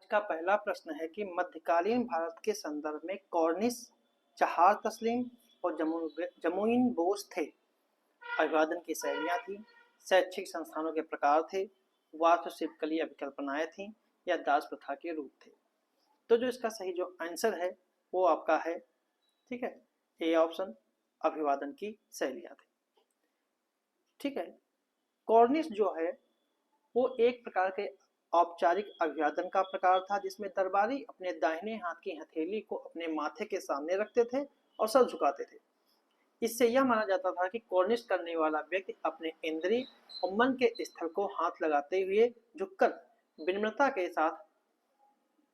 का पहला प्रश्न है कि मध्यकालीन भारत के संदर्भ में कॉर्निश, चहार तस्लीम और जमुइन बोस थे। अभिवादन की शैलियाँ थीं, शैक्षिक संस्थानों के प्रकार थे, वास्तुशिल्पकलीय अभिकल्पनाएं थीं या दास प्रथा के रूप थे। तो जो इसका सही जो आंसर है वो आपका है, ठीक है, ए ऑप्शन, अभिवादन की शैलियाँ थी। ठीक है, कॉर्निश जो है वो एक प्रकार के औपचारिक अभिवादन का प्रकार था जिसमें दरबारी अपने दाहिने हाथ की हथेली को अपने माथे के सामने रखते थे और सर झुकाते थे। इससे यह माना जाता था कि कॉर्निश करने वाला व्यक्ति अपने इंद्रिय और मन के स्थल को हाथ लगाते हुए झुककर विनम्रता के साथ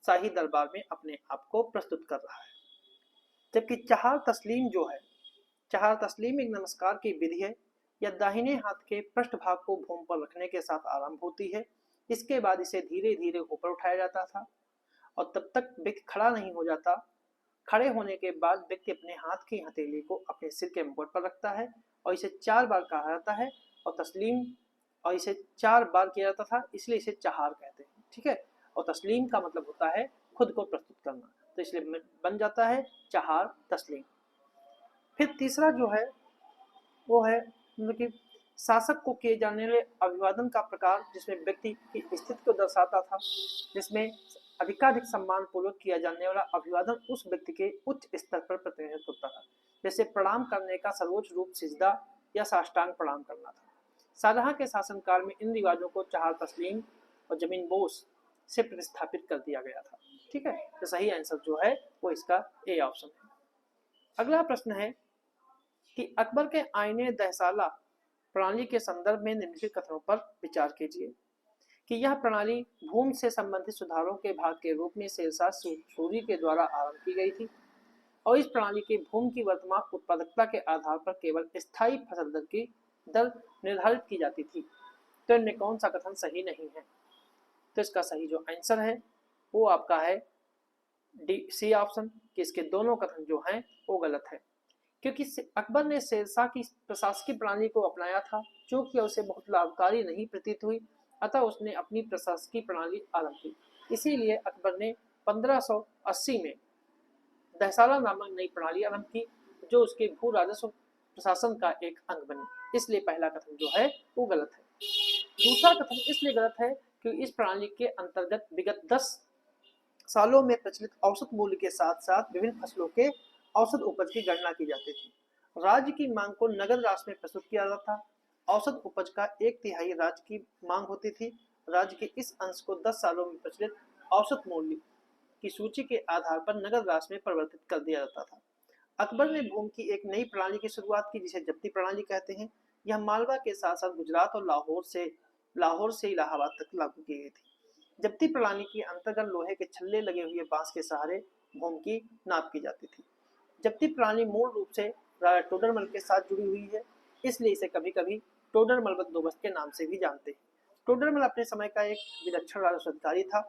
शाही दरबार में अपने आप को प्रस्तुत कर रहा है। जबकि चहार तस्लीम जो है, चहार तस्लीम एक नमस्कार की विधि है। यह दाहिने हाथ के पृष्ठ भाग को भूमि पर रखने के साथ आरंभ होती है। इसके बाद इसे धीरे धीरे ऊपर उठाया जाता था और तब तक व्यक्ति खड़ा नहीं हो जाता। खड़े होने के बाद व्यक्ति अपने हाथ की हथेली को अपने सिर के मुकुट पर रखता है और इसे 4 बार कहा जाता है और तस्लीम, और इसे 4 बार किया जाता था, इसलिए इसे चहार कहते हैं। ठीक है, और तस्लीम का मतलब होता है खुद को प्रस्तुत करना, तो इसलिए बन जाता है चहार तस्लीम। फिर तीसरा जो है वो है मतलब कि शासक को किए जाने वाले अभिवादन का प्रकार, जिसमें व्यक्ति की स्थिति को दर्शाता था, जिसमें अधिकाधिक सम्मान पूर्वक किया जाने वाला अभिवादन उस व्यक्ति के उच्च स्तर पर प्रतिनिधित्व होता था। जैसे प्रणाम करने का सर्वोच्च रूप सिजदा या साष्टांग प्रणाम करना था। शाहजहां के शासनकाल में इन रिवाजों को चहार तस्लीम और जमीन बोस से प्रतिस्थापित कर दिया गया था। ठीक है, तो सही आंसर जो है वो इसका ए ऑप्शन है। अगला प्रश्न है कि अकबर के आईने दहसाला प्रणाली के संदर्भ में निम्नलिखित कथनों पर विचार कीजिए कि यह प्रणाली भूमि से संबंधित सुधारों के भाग के रूप में शेरशाह सूरी के द्वारा आरंभ की गई थी और इस प्रणाली की भूमि की वर्तमान उत्पादकता के आधार पर केवल स्थायी फसल दर की दर निर्धारित की जाती थी। तो इनमें कौन सा कथन सही नहीं है? तो इसका सही जो आंसर है वो आपका है डी सी ऑप्शन, कि इसके दोनों कथन जो हैं वो गलत है। क्योंकि अकबर ने शेरशाह की प्रशासकीय प्रणाली को अपनाया था जो कि उसे बहुत लाभकारी नहीं प्रतीत हुई, अतः उसने अपनी प्रशासकीय प्रणाली आरंभ की। इसीलिए अकबर ने 1580 में दहसाला नामक नई प्रणाली आरंभ की जो उसके भू राजस्व प्रशासन का एक अंग बनी। इसलिए पहला कथन जो है वो गलत है। दूसरा कथन इसलिए गलत है क्योंकि इस प्रणाली के अंतर्गत विगत 10 सालों में प्रचलित औसत मूल्य के साथ साथ विभिन्न फसलों के औसत उपज की गणना की जाती थी। राज्य की मांग को नगद राशि में प्रस्तुत किया जाता था। औसत उपज का 1/3 राज्य की मांग होती थी। राज्य के इस अंश को 10 सालों में प्रचलित औसत मूल्य की सूची के आधार पर नगद राशि में परिवर्तित कर दिया जाता था। अकबर ने भूमि की एक नई प्रणाली की शुरुआत की जिसे जब्ती प्रणाली कहते हैं। यह मालवा के साथ साथ गुजरात और लाहौर से इलाहाबाद तक लागू की गई थी। जब्ती प्रणाली के अंतर्गत लोहे के छल्ले लगे हुए बांस के सहारे भूमि की नाप की जाती थी। जब्ती प्रणाली मूल रूप से राजा टोडरमल के साथ जुड़ी हुई है, इसलिए इसे कभी कभी टोडरमल बंदोबस्त के नाम से भी जानते हैं। टोडरमल अपने समय का एक विलक्षण राजस्व अधिकारी था।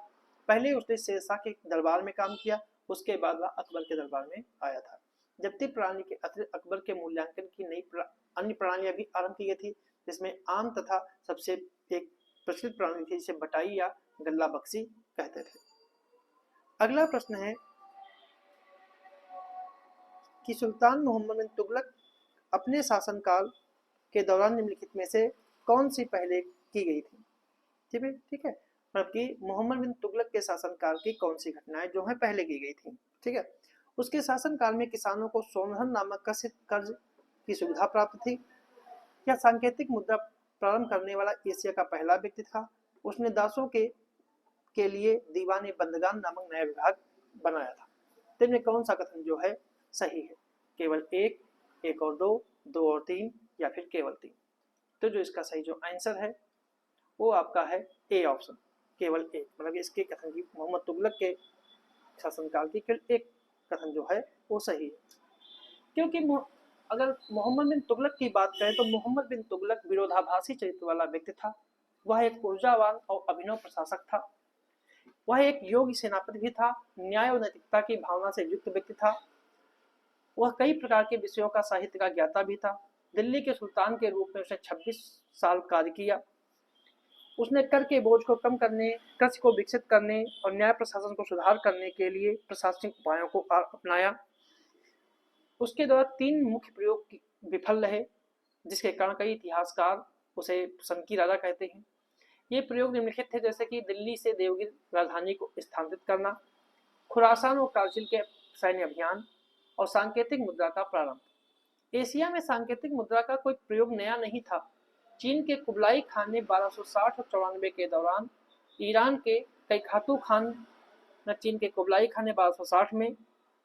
पहले उसने शेरशाह के दरबार में काम किया, उसके बाद वह अकबर के दरबार में आया था। जब्ती प्रणाली के अतिरिक्त अकबर के मूल्यांकन की नई अन्य प्रणालियां भी आरंभ की गई थी, जिसमें आम तथा सबसे एक प्रचलित प्रणाली थी जिसे बटाई या गल्ला बख्शी कहते थे। अगला प्रश्न है कि सुल्तान मोहम्मद बिन तुगलक अपने शासनकाल के दौरान निम्नलिखित में से कौन सी पहले की गई थी? ठीक है, मतलब कि मोहम्मद बिन तुगलक के शासनकाल की कौन सी घटनाएं जो है पहले की गई थी। ठीक है, उसके शासनकाल में किसानों को सोनहन नामक कर्ज की सुविधा प्राप्त थी। यह सांकेतिक मुद्रा प्रारंभ करने वाला एशिया का पहला व्यक्ति था। उसने दासों के लिए दीवाने बंदगान नामक नया विभाग बनाया था। तो इनमें कौन सा कथन जो है सही है? केवल एक और दो और तीन, या फिर केवल 3? तो जो इसका सही जो आंसर है वो आपका है ए ऑप्शन, केवल एक, मतलब इसके कथन की मोहम्मद तुगलक के शासनकाल की केवल एक कथन जो है वो सही है। क्योंकि अगर मोहम्मद बिन तुगलक की बात करें तो मोहम्मद बिन तुगलक विरोधाभासी चरित्र वाला व्यक्ति था। वह एक ऊर्जावान और अभिनव प्रशासक था। वह एक योग्य सेनापति भी था। न्याय और नैतिकता की भावना से युक्त व्यक्ति था। वह कई प्रकार के विषयों का साहित्य का ज्ञाता भी था। दिल्ली के सुल्तान के रूप में उसने 26 साल कार्य किया। उसने कर के बोझ को कम करने, कृषि को विकसित करने और न्याय प्रशासन को सुधार करने के लिए प्रशासनिक उपायों को अपनाया। उसके द्वारा 3 मुख्य प्रयोग विफल रहे, जिसके कारण कई इतिहासकार उसे सनकी राजा कहते हैं। ये प्रयोग निम्नलिखित थे, जैसे कि दिल्ली से देवगिर राजधानी को स्थानांतरित करना, खुरासान और कारगिल के सैन्य अभियान और सांकेतिक मुद्रा का प्रारंभ। एशिया में सांकेतिक मुद्रा का कोई प्रयोग नया नहीं था। चीन के कुबलाई खान ने 1260 और 94 के दौरान ईरान के कई खातू खान चीन के कुबलाई खान ने 1260 में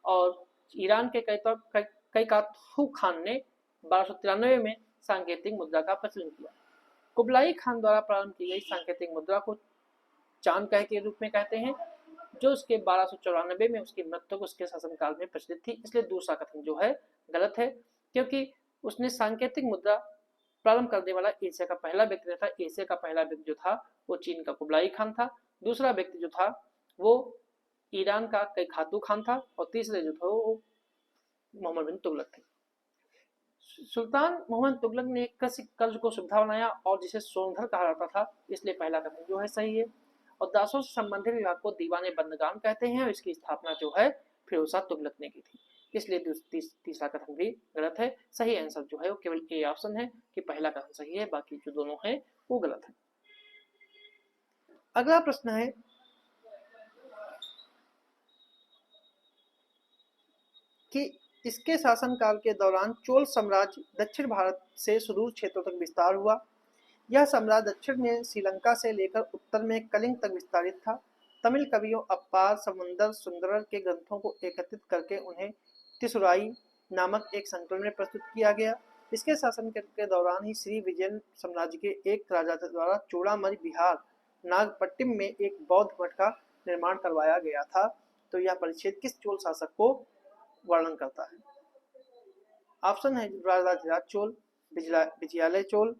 और ईरान के कई काथू खान ने 1293 में सांकेतिक मुद्रा का प्रचलन किया। कुबलाई खान द्वारा प्रारंभ की गई सांकेतिक मुद्रा को चांद कह के रूप में कहते हैं, जो उसके 1294 में उसकी मृत्यु उसके शासनकाल में प्रचलित थी। इसलिए दूसरा कथन जो है गलत है, क्योंकि उसने सांकेतिक मुद्रा प्रारंभ करने वाला एशिया का पहला व्यक्ति था। एशिया का पहला व्यक्ति जो था वो चीन का कुबलाई खान था, दूसरा व्यक्ति जो था वो ईरान का कई खातू खान था और तीसरे जो था वो मोहम्मद बिन तुगलक थे। सुल्तान मोहम्मद तुगलक ने कृषि कर्ज को सुविधा बनाया और जिसे सोनधर कहा जाता था, इसलिए पहला कथन जो है सही है। और दासों से संबंधित विभाग को दीवाने बंदगान कहते हैं और इसकी स्थापना जो है फिरोज शाह तुगलक ने की थी, इसलिए तीसरा कथन भी गलत है। सही आंसर जो है वो केवल ए ऑप्शन है कि पहला कथन सही है, बाकी जो दोनों हैं वो गलत है। अगला प्रश्न है कि इसके शासनकाल के दौरान चोल साम्राज्य दक्षिण भारत से सुदूर क्षेत्रों तक विस्तार हुआ। यह साम्राज्य दक्षिण में श्रीलंका से लेकर उत्तर में कलिंग तक विस्तारित था। तमिल कवियों अप्पार समुंदर सुंदरर के ग्रंथों को एकत्रित करके उन्हें तिसुराई नामक एक संकलन में प्रस्तुत किया गया। इसके शासन के दौरान ही श्री विजयन साम्राज्य के एक राजा द्वारा चूड़ामणि बिहार नागपट्टिनम में एक बौद्ध मठ का निर्माण करवाया गया था। तो यह परिच्छेद किस चोल शासक को वर्णन करता है? ऑप्शन है राजराज चोल, विजयालय चोल,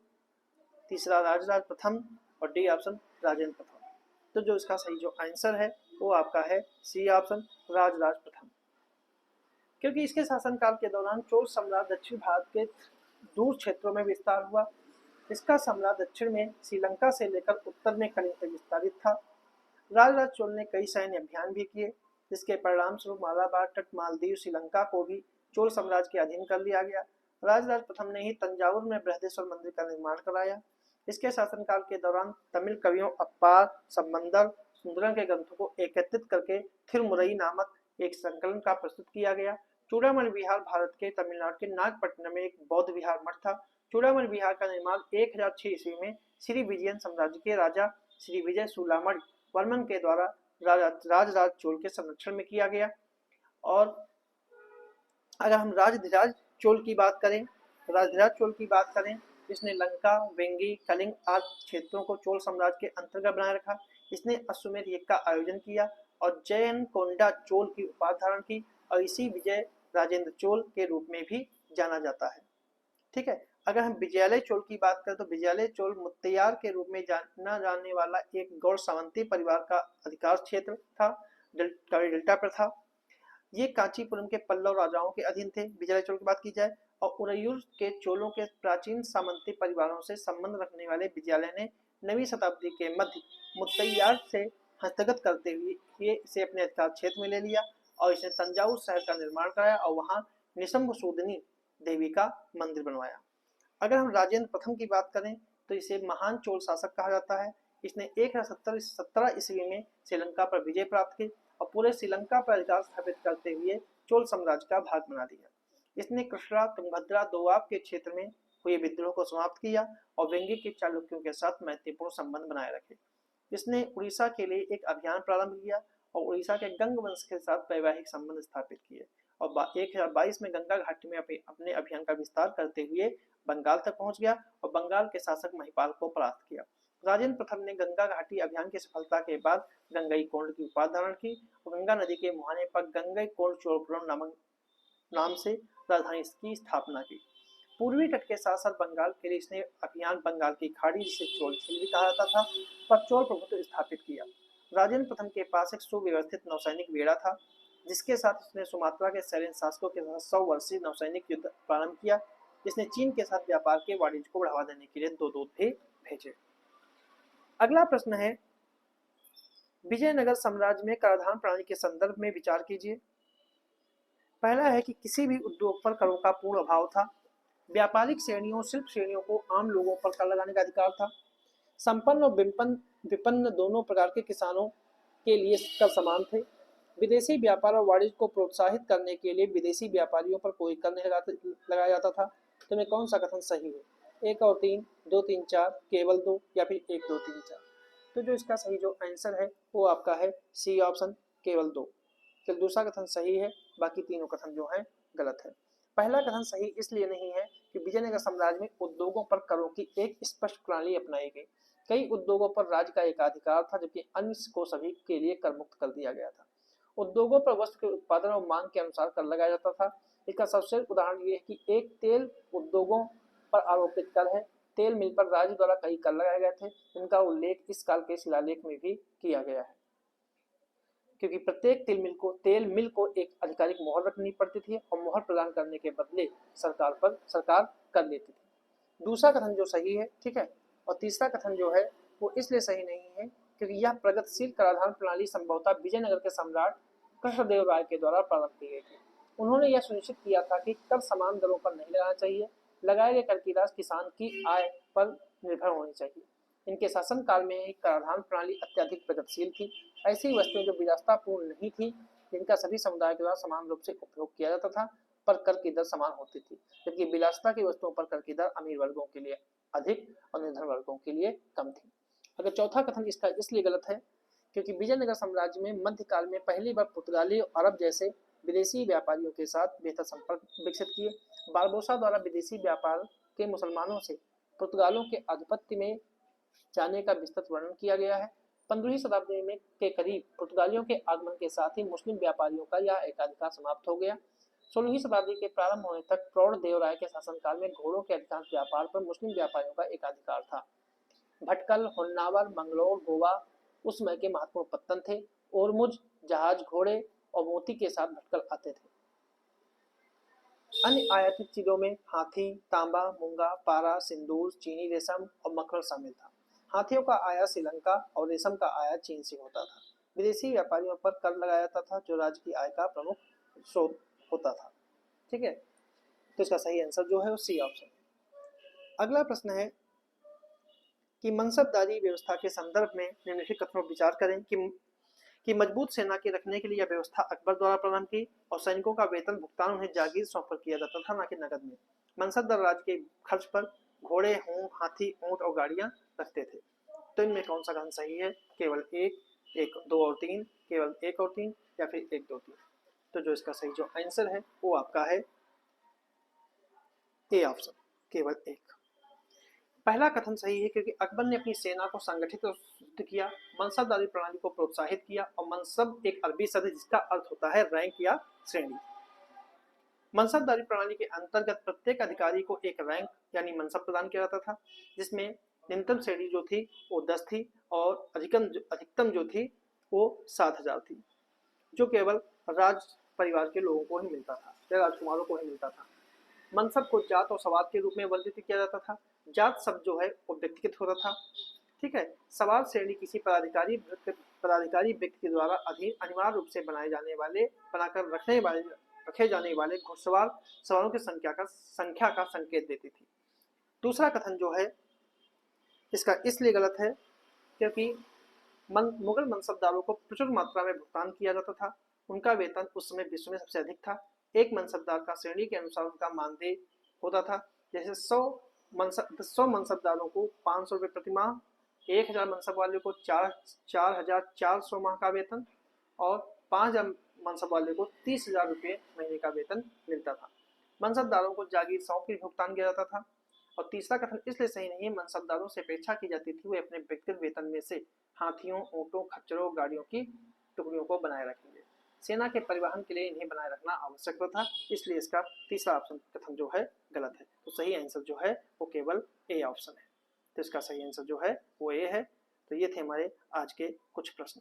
तीसरा राजराज प्रथम और डी ऑप्शन राजेंद्र प्रथम। तो जो इसका सही जो आंसर है वो आपका है सी ऑप्शन राजराज प्रथम, क्योंकि इसके शासनकाल के दौरान चोल साम्राज्य दक्षिण भारत के दूर क्षेत्रों में विस्तार हुआ। इसका साम्राज्य दक्षिण में श्रीलंका से लेकर उत्तर में कलिंग तक विस्तारित था। राजराज चोल ने कई सैन्य अभियान भी किए, जिसके परिणाम स्वरूप मालाबार तट मालदीव श्रीलंका को भी चोल साम्राज्य के अधीन कर लिया गया। राजराज प्रथम ने ही तंजावुर में बृहदेश्वर मंदिर का निर्माण कराया। इसके शासनकाल के दौरान तमिल कवियों अप्पार समंदर सुंदरम के ग्रंथों को एकत्रित करके थिरुमुरई नामक एक संकलन का प्रस्तुत किया गया। चूड़ामणि विहार भारत के तमिलनाडु के नागपट्टिनम में एक बौद्ध विहार मठ था। चूड़ामणि विहार का निर्माण 1006 ईस्वी में श्री विजयन साम्राज्य के राजा श्री विजय सुलामणि वर्मन के द्वारा राजराज चोल के संरक्षण में किया गया। और अगर हम राजधिराज चोल की बात करें, इसने लंका, वेंगी, कलिंग आदि क्षेत्रों को चोल साम्राज्य के अंतर्गत बनाए रखा। इसने अश्वमेध यज्ञ का आयोजन किया और जयन कोंडा चोल की उपाधि धारण की और इसी विजय राजेंद्र चोल के रूप में भी जाना जाता है। ठीक है, अगर हम विजयालय चोल की बात करें तो विजयालय चोल मुत्तैयार के रूप में जाना जाने वाला एक गौड़ सावंती परिवार का अधिकार क्षेत्र था, डेल्टा पर था। ये कांचीपुरम के पल्लव राजाओं के अधीन थे। विजयालय चोल की बात की जाए और उरैयूर के चोलों के प्राचीन सामंती परिवारों से संबंध रखने वाले विजयालय ने 9वीं शताब्दी के मध्य मुत्तैयार से हस्तगत करते हुए इसे अपने अधिकार क्षेत्र में ले लिया और इसने तंजावुर शहर का निर्माण कराया और वहां निशंभसूदिनी देवी का मंदिर बनवाया। अगर हम राजेंद्र प्रथम की बात करें तो इसे महान चोल शासक कहा जाता है। इसने 1017 ईस्वी में श्रीलंका पर विजय प्राप्त की और पूरे श्रीलंका पर अधिकार स्थापित करते हुए चोल साम्राज्य का भाग बना दिया। इसने कृष्णा तुंगभद्रा दोआब के क्षेत्र में हुए विद्रोह को समाप्त किया और वेंगी के चालुक्यों के साथ मैत्रीपूर्ण संबंध बनाए रखे। इसने उड़ीसा के लिए एक अभियान प्रारंभ किया और उड़ीसा के गंग वंश के साथ वैवाहिक संबंध स्थापित किए और 1022 में गंगा घाटी में अपने अभियान का विस्तार करते हुए बंगाल तक पहुंच गया और बंगाल के शासक महिपाल को परास्त किया। राजेंद्र प्रथम ने गंगा घाटी अभियान की सफलता के बाद गंगई कोंड की उपाधि धारण की और गंगा नदी के मुहाने पर गंगई कोंड चोलपुरम नाम से राजधानी की स्थापना की। पूर्वी तट के साथ साथ बंगाल के लिए इसने अभियान बंगाल की खाड़ी, जिसे चोल झील भी कहा जाता था, पर चोल प्रभुत्व स्थापित किया। राजेंद्र प्रथम के पास एक सुव्यवस्थित नौसैनिक बेड़ा था, जिसके साथ उसने सुमात्रा के सैन्य शासकों के साथ 100 वर्षीय नौसैनिक युद्ध प्रारंभ किया। इसने चीन के साथ व्यापार के वाणिज्य को बढ़ावा देने के लिए 2 दूत भी भेजे। अगला प्रश्न है, विजयनगर साम्राज्य में कराधान प्रणाली के संदर्भ में विचार कीजिए। पहला है कि किसी भी उद्योग पर करों का पूर्ण अभाव था। व्यापारिक श्रेणियों, शिल्प श्रेणियों को आम लोगों पर कर लगाने का अधिकार था। संपन्न और विपन्न दोनों प्रकार के किसानों के लिए कर समान थे। विदेशी व्यापार और वाणिज्य को प्रोत्साहित करने के लिए विदेशी व्यापारियों पर कोई कर नहीं लगाया जाता था। तो में कौन सा कथन सही है? 1 और 3, 2, 3, 4, केवल 2 या फिर 1, 2, 3, 4? तो जो इसका सही जो आंसर है वो आपका है सी ऑप्शन, केवल 2। तो दूसरा कथन सही है, बाकी तीनों कथन जो है गलत है। पहला कथन सही इसलिए नहीं है कि विजयनगर साम्राज्य में उद्योगों पर करों की एक स्पष्ट प्रणाली अपनाई गई। कई उद्योगों पर राज्य का एकाधिकार था, जबकि अन्य को सभी के लिए कर मुक्त कर दिया गया था। उद्योगों पर वस्तु के उत्पादन और मांग के अनुसार कर लगाया जाता था। इसका सबसे उदाहरण ये है कि एक तेल उद्योगों पर आरोपित कर है। तेल मिल पर राज्य द्वारा कई कर लगाए गए थे, जिनका उल्लेख इस काल के शिलालेख में भी किया गया है, क्योंकि प्रत्येक तेल मिल को एक आधिकारिक मोहर रखनी पड़ती थी और मोहर प्रदान करने के बदले सरकार कर लेती थी। दूसरा कथन जो सही है, ठीक है। और तीसरा कथन जो है वो इसलिए सही नहीं है क्योंकि यह प्रगतिशील कराधान प्रणाली संभवतः विजयनगर के सम्राट कृष्णदेव राय के द्वारा प्रारंभ की गई थी। उन्होंने यह सुनिश्चित किया था कि कर समान दरों पर नहीं लगाना चाहिए। लगाए गए कर की राशि किसान की आय पर निर्भर होनी चाहिए। इनके शासनकाल में कराधान प्रणाली अत्यधिक प्रगतिशील थी। ऐसी वस्तुएं जो विलासितापूर्ण नहीं थी, जिनका सभी समुदाय के द्वारा समान रूप से उपयोग किया जाता था, पर कर की दर समान होती थी, जबकि विलासिता की वस्तुओं पर कर की दर अमीर वर्गों के लिए अधिक और निर्धन वर्गों के लिए कम थी। अगर चौथा कथन इसका इसलिए गलत है क्योंकि विजयनगर साम्राज्य में मध्यकाल में पहली बार पुर्तगाली और अरब जैसे विदेशी व्यापारियों के साथ बेहतर संपर्क विकसित किए। बारबोसा द्वारा विदेशी व्यापार के मुसलमानों से पुर्तगालों के आधिपत्य में जाने का विस्तृत वर्णन किया गया है। 15वीं शताब्दी में के करीब पुर्तगालियों के आगमन के साथ ही मुस्लिम व्यापारियों का यह एकाधिकार समाप्त हो गया। 16वीं शताब्दी के प्रारंभ होने तक प्रौढ़ देवराय के शासनकाल में घोड़ों के अधिकांश व्यापार पर मुस्लिम व्यापारियों का एकाधिकार था। भटकल, होन्नावर, मंगलोर, गोवा उस समय के महत्वपूर्ण पत्तन थे। ओरमुज, जहाज, घोड़े और मोती के साथ भटकल आते थे। अन्य आयातित चीजों में हाथी, तांबा, मूंगा, पारा, सिंदूर, चीनी रेशम और मखमल शामिल था। हाथियों का आयात श्रीलंका और रेशम का आयात चीन से होता था। विदेशी व्यापारियों पर कर लगाया जाता था, जो राज्य की आय का प्रमुख स्रोत होता था। ठीक है, तो इसका सही आंसर जो है वो सी ऑप्शन है। अगला प्रश्न है कि मनसबदारी व्यवस्था के संदर्भ में निम्नलिखित कथनों पर विचार करें कि मजबूत सेना के रखने के लिए यह व्यवस्था अकबर द्वारा प्रारंभ की और सैनिकों का वेतन भुगतान उन्हें जागीर सौंप कर किया जाता था, न कि नकद में। मनसबदार राज्य के खर्च पर घोड़े, ऊंट, हाथी, ऊंट और गाड़ियां रखते थे। तो इनमें कौन सा कथन सही है? केवल 1, 2 और 3, केवल 1 और 3 या फिर 1, 2, 3? तो जो इसका सही जो आंसर है वो आपका है ए ऑप्शन, केवल 1। पहला कथन सही है क्योंकि अकबर ने अपनी सेना को संगठित और सुदृढ़ किया, मनसबदारी प्रणाली को प्रोत्साहित किया। और मनसब एक अरबी शब्द है जिसका अर्थ होता है रैंक या श्रेणी। मनसबदारी प्रणाली के अंतर्गत प्रत्येक अधिकारी को एक रैंक यानी मनसब प्रदान किया जाता था, जिसमें न्यूनतम श्रेणी जो थी वो 10 थी और अधिकतम जो थी वो 7,000 थी, जो केवल राज परिवार के लोगों को ही मिलता था या राजकुमारों को ही मिलता था। मनसब को जात और सवार के रूप में वर्णित किया जाता था। जात शब्द जो है वो व्यक्तिगत होता था। ठीक है, सवार श्रेणी किसी पदाधिकारी व्यक्ति के द्वारा अनिवार्य रूप से बनाकर रखे जाने वाले घुड़सवार सवारों की संख्या का संकेत देती थी। दूसरा कथन जो है इसका इसलिए गलत है क्योंकि मुगल मनसबदारों को प्रचुर मात्रा में भुगतान किया जाता था। उनका वेतन उस समय विश्व में सबसे अधिक था। एक मनसबदार का श्रेणी के अनुसार उनका मानदेय होता था। जैसे 100 मनसबदारों को 500 रुपये प्रति माह, 1000 मनसब वाले को 4,400 माह का वेतन और 5,000 मनसब वाले को 30,000 रुपये महीने का वेतन मिलता था। मनसबदारों को जागीर सौंप के भुगतान किया जाता था। और तीसरा कथन इसलिए सही नहीं है, मनसबदारों से अपेक्षा की जाती थी वे अपने व्यक्तिगत वेतन में से हाथियों, ऊँटों, खच्चरों, गाड़ियों की टुकड़ियों को बनाए रखेंगे। सेना के परिवहन के लिए इन्हें बनाए रखना आवश्यक था, इसलिए इसका तीसरा ऑप्शन कथन जो है गलत है। तो सही आंसर जो है वो केवल ए ऑप्शन है। तो इसका सही आंसर जो है वो ए है। तो ये थे हमारे आज के कुछ प्रश्न।